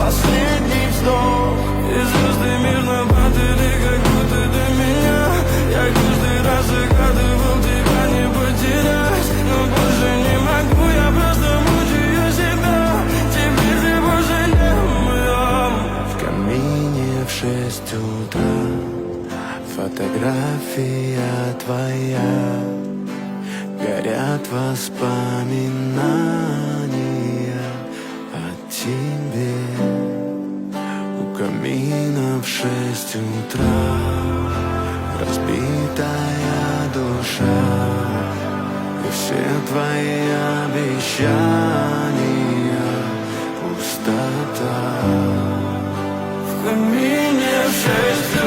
последний вздох. И звезды мирно падали, как будто до меня. Я каждый раз загадывал тебя не потерять, но больше не могу, я просто мучаю себя. Теперь ты больше не в моем. В камине в 6 утра фотография твоя. Горят воспоминания о тебе. У камина в 6 утра разбитая душа. И все твои обещания пустота. В камине в 6 утра